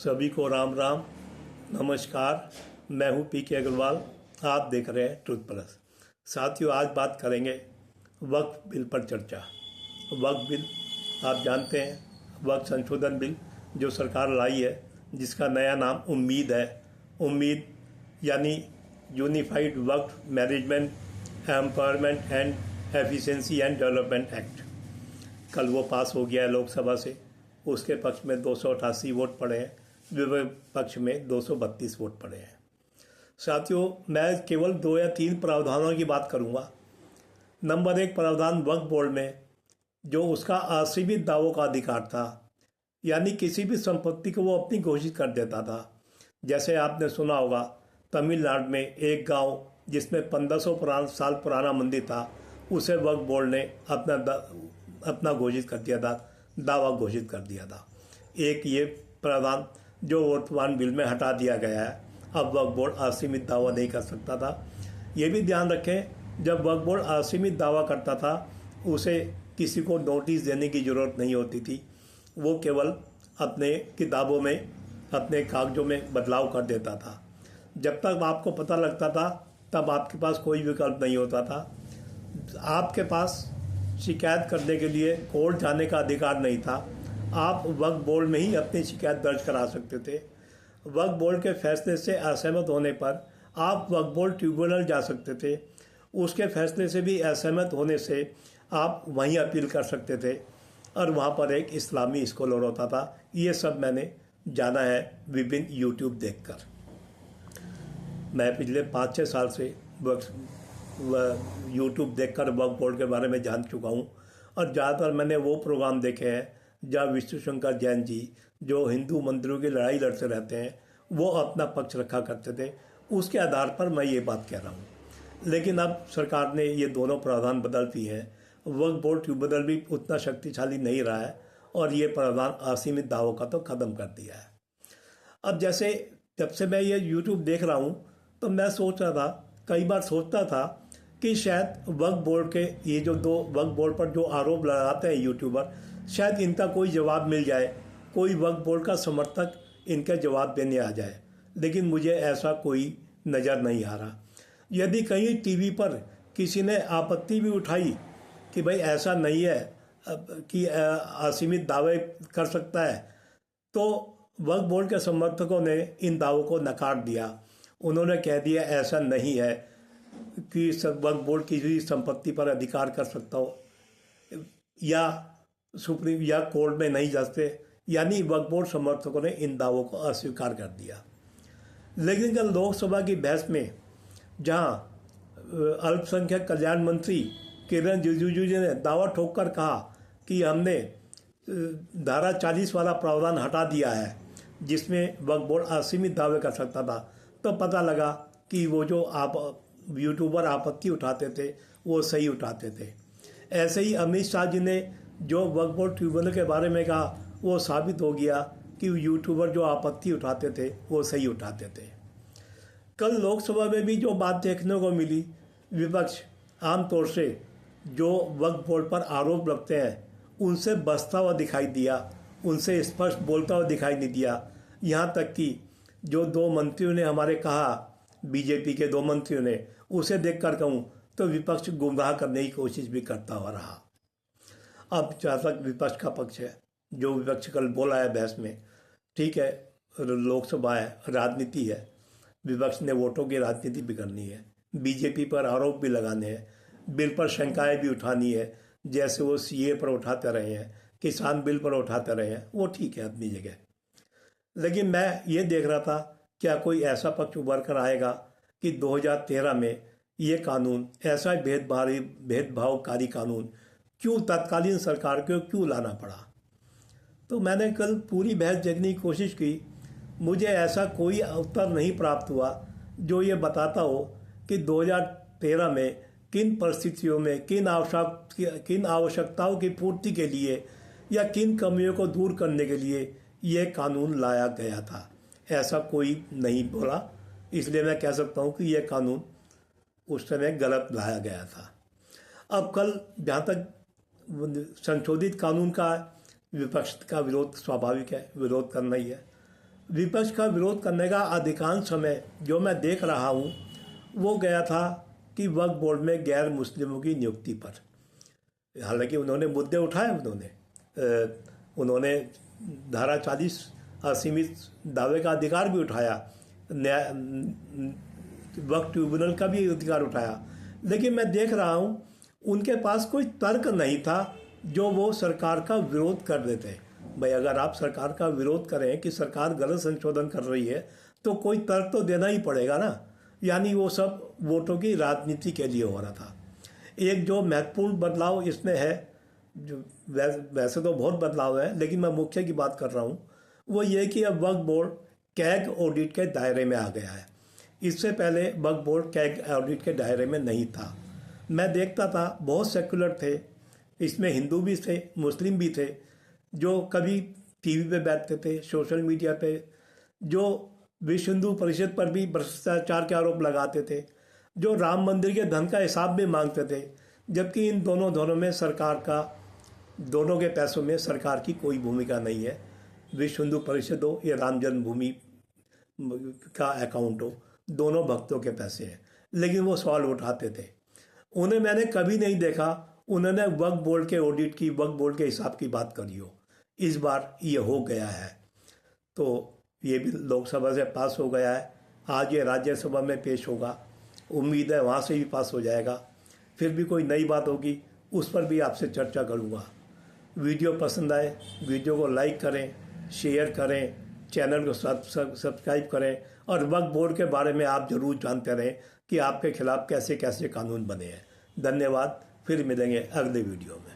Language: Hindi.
सभी को राम राम। नमस्कार। मैं हूं पी के अग्रवाल। आप देख रहे हैं ट्रुथ प्लस। साथियों, आज बात करेंगे वक्फ बिल पर चर्चा। वक्फ बिल आप जानते हैं, वक्फ संशोधन बिल जो सरकार लाई है, जिसका नया नाम उम्मीद है। उम्मीद यानी unified Waqf management empowerment and efficiency and development act. कल वो पास हो गया है लोकसभा से। उसके पक्ष में 288 वोट पड़े हैं, विपक्ष में 232 वोट पड़े हैं। साथियों, मैं केवल 2 या 3 प्रावधानों की बात करूंगा। नंबर 1 प्रावधान वक्फ बोर्ड में जो उसका असीमित दावों का अधिकार था, यानी किसी भी संपत्ति को वो अपनी घोषित कर देता था। जैसे आपने सुना होगा, तमिलनाडु में एक गांव जिसमें 1500 साल पुराना मंदिर था, उसे वक्फ बोर्ड ने अपना घोषित कर दिया था, दावा घोषित कर दिया था। एक ये प्रावधान जो वर्तमान बिल में हटा दिया गया है। अब वक्फ बोर्ड असीमित दावा नहीं कर सकता था। ये भी ध्यान रखें, जब वक्फ बोर्ड असीमित दावा करता था, उसे किसी को नोटिस देने की ज़रूरत नहीं होती थी। वो केवल अपने किताबों में, अपने कागजों में बदलाव कर देता था। जब तक आपको पता लगता था, तब आपके पास कोई विकल्प नहीं होता था। आपके पास शिकायत करने के लिए कोर्ट जाने का अधिकार नहीं था। आप वक्फ बोर्ड में ही अपनी शिकायत दर्ज करा सकते थे। वक्फ बोर्ड के फैसले से असहमत होने पर आप वक्फ बोर्ड ट्रिब्यूनल जा सकते थे। उसके फैसले से भी असहमत होने से आप वहीं अपील कर सकते थे, और वहाँ पर एक इस्लामी स्कॉलर होता था। ये सब मैंने जाना है विभिन्न यूट्यूब देखकर। मैं पिछले 5-6 साल से यूट्यूब देखकर वक्फ बोर्ड के बारे में जान चुका हूँ। और ज़्यादातर मैंने वो प्रोग्राम देखे हैं जहाँ विष्णु शंकर जैन जी, जो हिंदू मंदिरों की लड़ाई लड़ते रहते हैं, वो अपना पक्ष रखा करते थे। उसके आधार पर मैं ये बात कह रहा हूँ। लेकिन अब सरकार ने ये दोनों प्रावधान बदल दिए हैं। वक्फ बोर्ड ट्रिब्यूनल भी उतना शक्तिशाली नहीं रहा है, और ये प्रावधान असीमित दावों का तो ख़त्म कर दिया है। अब जैसे जब से मैं ये यूट्यूब देख रहा हूँ, तो मैं सोच रहा था, कई बार सोचता था कि शायद वक्फ बोर्ड के ये जो 2 वक्फ बोर्ड पर जो आरोप लगाते हैं यूट्यूबर, शायद इनका कोई जवाब मिल जाए, कोई वक्फ बोर्ड का समर्थक इनका जवाब देने आ जाए। लेकिन मुझे ऐसा कोई नज़र नहीं आ रहा। यदि कहीं टीवी पर किसी ने आपत्ति भी उठाई कि भाई ऐसा नहीं है कि असीमित दावे कर सकता है, तो वक्फ बोर्ड के समर्थकों ने इन दावों को नकार दिया। उन्होंने कह दिया ऐसा नहीं है कि वक्फ बोर्ड किसी संपत्ति पर अधिकार कर सकता हो, या सुप्रीम या कोर्ट में नहीं जाते। यानी वक्फ बोर्ड समर्थकों ने इन दावों को अस्वीकार कर दिया। लेकिन कल लोकसभा की बहस में, जहां अल्पसंख्यक कल्याण मंत्री किरण रिजिजू जी ने दावा ठोककर कहा कि हमने धारा 40 वाला प्रावधान हटा दिया है, जिसमें वक्फ बोर्ड असीमित दावे कर सकता था, तो पता लगा कि वो जो आप यूट्यूबर आपत्ति उठाते थे, वो सही उठाते थे। ऐसे ही अमित शाह जी ने जो वक्फ बोर्ड ट्रिब्यूनल के बारे में कहा, वो साबित हो गया कि यूट्यूबर जो आपत्ति उठाते थे, वो सही उठाते थे। कल लोकसभा में भी जो बात देखने को मिली, विपक्ष आमतौर से जो वक्फ बोर्ड पर आरोप लगते हैं, उनसे बचता हुआ दिखाई दिया, उनसे स्पष्ट बोलता हुआ दिखाई नहीं दिया। यहाँ तक कि जो 2 मंत्रियों ने हमारे कहा, बीजेपी के 2 मंत्रियों ने, उसे देखकर कहूँ तो विपक्ष गुमराह करने की कोशिश भी करता हुआ रहा। अब जहाँ तक विपक्ष का पक्ष है, जो विपक्ष कल बोला है बहस में, ठीक है, लोकसभा है, राजनीति है, विपक्ष ने वोटों की राजनीति भी करनी है, बीजेपी पर आरोप भी लगाने हैं, बिल पर शंकाएं भी उठानी है, जैसे वो सीए पर उठाते रहे हैं, किसान बिल पर उठाते रहे हैं, वो ठीक है अपनी जगह। लेकिन मैं ये देख रहा था, क्या कोई ऐसा पक्ष उभर कर आएगा कि 2013 में ये कानून, ऐसा भेदभावकारी कानून क्यों तत्कालीन सरकार को क्यों लाना पड़ा। तो मैंने कल पूरी बहस देखने की कोशिश की। मुझे ऐसा कोई उत्तर नहीं प्राप्त हुआ जो ये बताता हो कि 2013 में किन परिस्थितियों में, किन आवश्यकताओं की पूर्ति के लिए या किन कमियों को दूर करने के लिए ये कानून लाया गया था। ऐसा कोई नहीं बोला, इसलिए मैं कह सकता हूँ कि यह कानून उस समय गलत लाया गया था। अब कल जहाँ तक संशोधित कानून का विपक्ष का विरोध स्वाभाविक है, विरोध करना ही है। विपक्ष का विरोध करने का अधिकांश समय जो मैं देख रहा हूँ वो गया था कि वक्फ बोर्ड में गैर मुस्लिमों की नियुक्ति पर। हालांकि उन्होंने मुद्दे उठाए, उन्होंने धारा 40 असीमित दावे का अधिकार भी उठाया, वक्फ ट्रिब्यूनल का भी अधिकार उठाया, लेकिन मैं देख रहा हूँ उनके पास कोई तर्क नहीं था जो वो सरकार का विरोध कर देते। भाई अगर आप सरकार का विरोध करें कि सरकार गलत संशोधन कर रही है तो कोई तर्क तो देना ही पड़ेगा ना। यानी वो सब वोटों की राजनीति के लिए हो रहा था। एक जो महत्वपूर्ण बदलाव इसमें है, जो वैसे तो बहुत बदलाव है लेकिन मैं मुख्य की बात कर रहा हूँ, वो ये कि अब वक्फ बोर्ड कैग ऑडिट के दायरे में आ गया है। इससे पहले वक्फ बोर्ड कैग ऑडिट के दायरे में नहीं था। मैं देखता था बहुत सेकुलर थे, इसमें हिंदू भी थे, मुस्लिम भी थे, जो कभी टीवी पे बैठते थे, सोशल मीडिया पे, जो विश्व हिंदू परिषद पर भी भ्रष्टाचार के आरोप लगाते थे, जो राम मंदिर के धन का हिसाब भी मांगते थे, जबकि इन दोनों धनों में सरकार का, दोनों के पैसों में सरकार की कोई भूमिका नहीं है। विश्व हिंदू परिषद हो या राम जन्मभूमि का अकाउंट हो, दोनों भक्तों के पैसे हैं, लेकिन वो सवाल उठाते थे। उन्हें मैंने कभी नहीं देखा उन्होंने वक्फ बोर्ड के ऑडिट की, वक्फ बोर्ड के हिसाब की बात करी हो। इस बार ये हो गया है, तो ये भी लोकसभा से पास हो गया है, आज ये राज्यसभा में पेश होगा, उम्मीद है वहाँ से भी पास हो जाएगा। फिर भी कोई नई बात होगी उस पर भी आपसे चर्चा करूँगा। वीडियो पसंद आए वीडियो को लाइक करें, शेयर करें, चैनल को सब्सक्राइब करें और वक्फ बोर्ड के बारे में आप जरूर जानते रहें कि आपके खिलाफ कैसे कैसे कानून बने हैं। धन्यवाद, फिर मिलेंगे अगले वीडियो में।